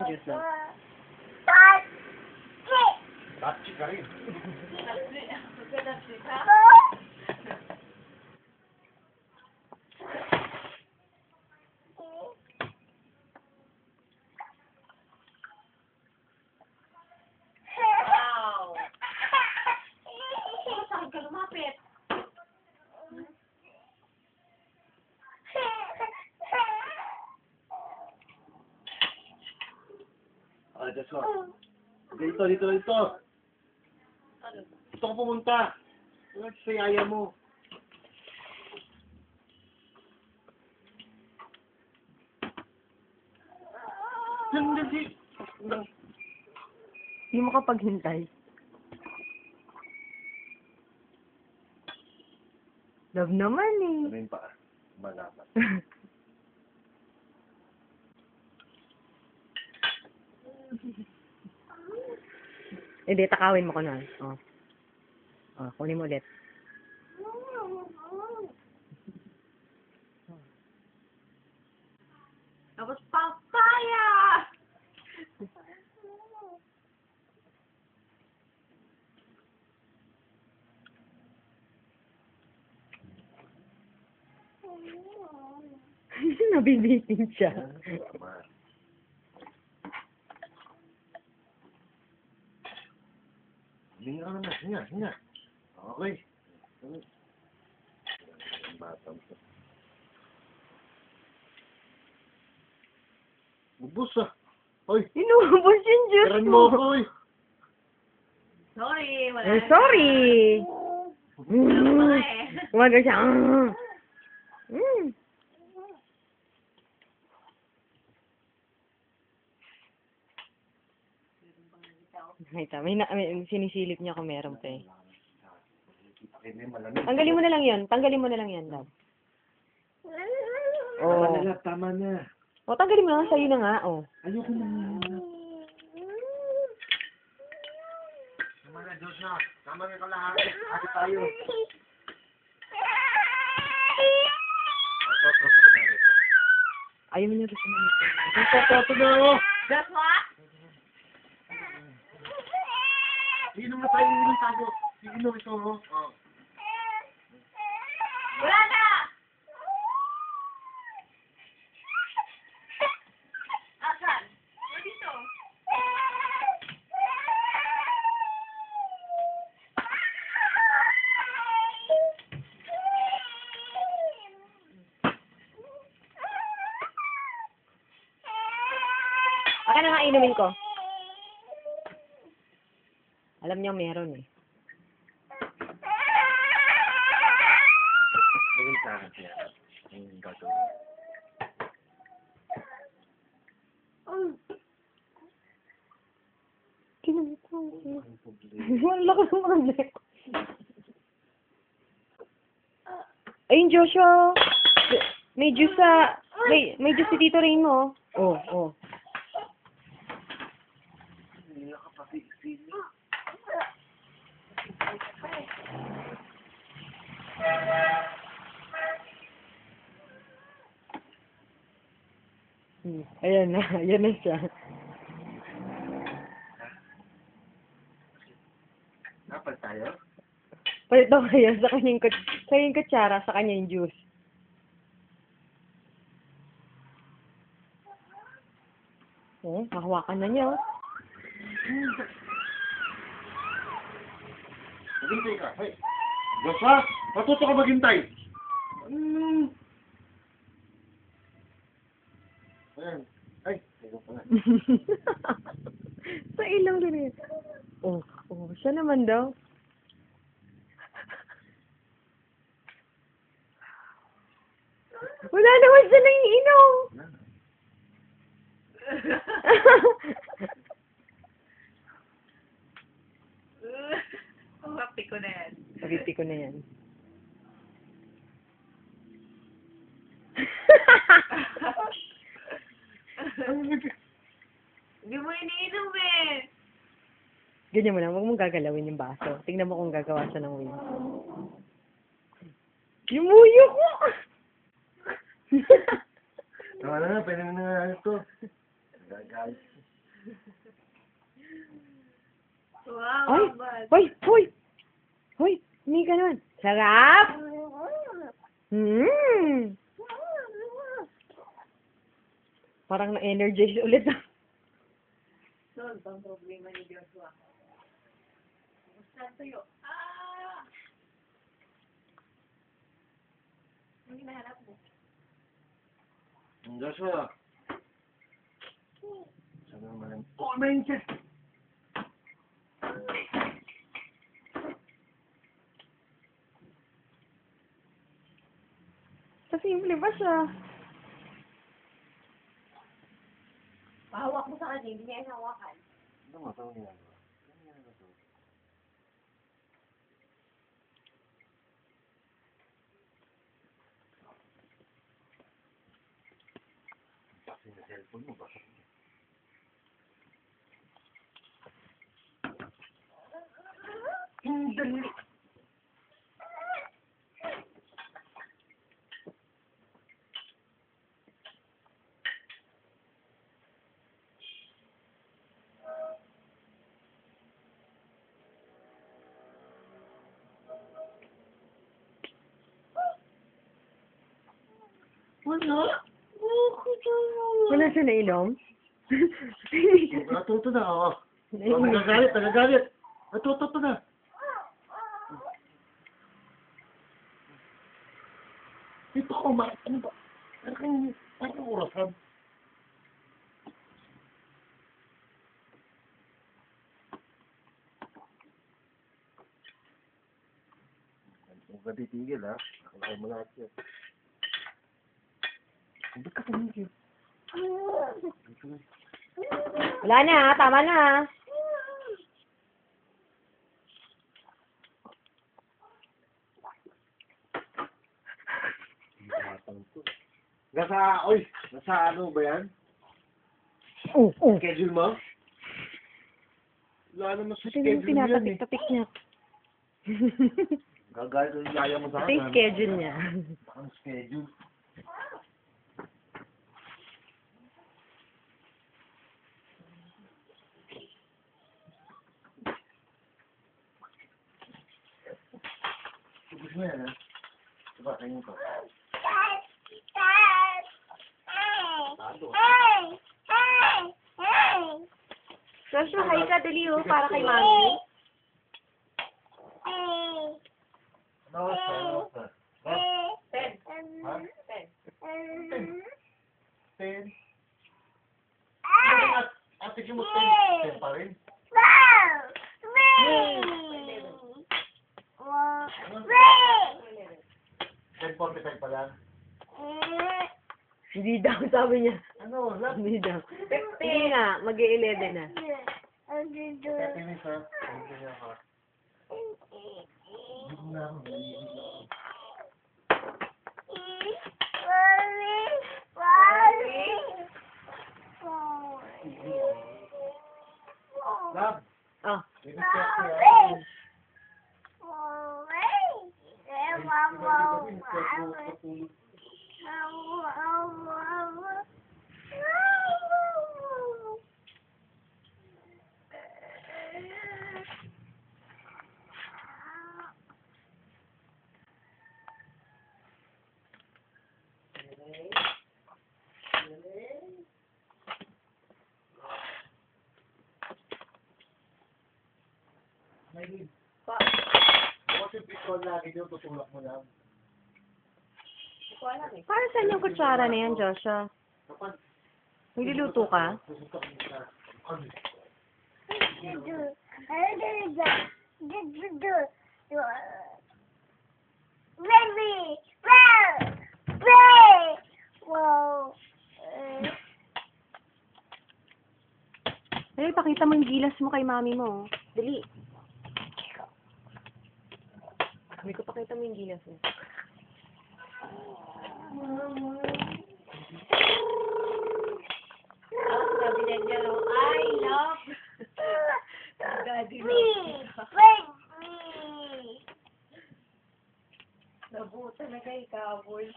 Juice lang. Tatsi ka rin. Wow! Saan ka lumapit? Ah, Joshua. Dito. Dito ka pumunta. Ano sa yaya mo? Hindi. Hindi mo kapaghintay. Love naman eh. Ano yung paa? Malapat. Hindi, takawin mo ko na. Oh. Oh, kunin mo ulit. Tapos papaya! Nabibitin siya. Tama. Hinga ka naman. Hinga. Okay. Batang to. Ubus ah. Hoy, Inuubos yung juice karan mo. mo ako eh. Sorry, wala Eh, na. sorry. Wala pa nga eh. Umaga siya. Mm. Nakita, may sinisilip niya kung meron pa eh. Tanggalin mo na lang yan, love. Tama Oh. na, tama na. O, tanggalin mo na, sa'yo na nga, oh. Ayoko na. Tama na, Diyos na. Tama na kalahati. Hati tayo. Ayaw mo niya gusto mo nito. Ito na ako. Joshua? Inom na tayo, inom tayo. Inom ito, oh. Wala na! Asan? Dito. Aka na nga inumin ko. Alam niya meron eh. Maging sa akin siya. Ang gagawin. Kinamito. Wala ko naman eh. Ayun, Joshua. May juice sa... May juice si Tito Rain mo. Oh, oh. Hindi ka pati sili. Ayan na siya. Napal tayo? Palito kaya sa kanyang kutsara, sa kanya yung juice. Oh, hahawakan na niya, oh. Maghintay ka. Hey. Joshua, matuto ka maghintay. Ayan. Ay, ayun pala. Sa ilong din yun. Oh, siya naman daw. Wala naman siya nang iinom. Papi ko na yan. Pagiti ko na yan. Hindi mo iniinom eh. Ganyan mo lang, huwag mong gagalawin yung baso. Tingnan mo kung gagawa siya ng wings. Yung muyo ko! Tama na nga, pwede na nga ito. Gagalit. Wow, Ay! bad. Hoy! Hoy! Hoy! Hindi ka naman. Sarap! Parang na-energize ulit. Doon, pang problema ni Joshua. Gusto tuyo. Ah! Ang hinahanap mo. Joshua. Sana naman. Oh, man, siya. Sa simple ba siya? Pahawak mo sa kanya, hindi niya hawakan. Ano mo, ito niya? Ano niya na ito? Kasi na cellphone mo, basta. Dali. Wala. Wala siya nainom? Natuto na, oo. Nagagalit, nagagalit. Natuto na. Ito ko, ano ba? Parang orasan. Huwag ka titigil, ha? Nakalain mo lahat yan. Ba't ka tumigil? Wala na ha, tama na ha. Nasa ano ba yan? Oh. Schedule mo? Wala naman sa Ito yung schedule mo yan, eh. pinatapik-tapik niya. Gagalit yung yaya mo sa Ito yung schedule niya. Ang schedule. Gusto mo yan, ha? Diba, kayo ko. Joshua, hay ka, dali oh, para kay mami. Ano oras na? Ano oras na? Ha? 10. Ha? 10. 10. Ate ko mo 10 pa rin? 10:45 pa lang. Hindi daw, sabi niya. Ano? Love? Hindi daw. Hindi nga, mag-11 na. 30 minutes, ha? Hindi niya ka. Hindi ko na ako. Love? Oh. Hindi ko ako. Maybe. Bakit yung pistol lagi yung tutulak mo lang? Para saan yung kutsara na yan, Joshua? Kapag Nagluluto ka? susutok mo sa... Ano? Dali, pakita mo yung gilas mo kay mami mo. Dali. Sabi ko, pakita mo yung gilas mo. Sabi niya niya, I love Daddy Nabuta na kay Kaboy.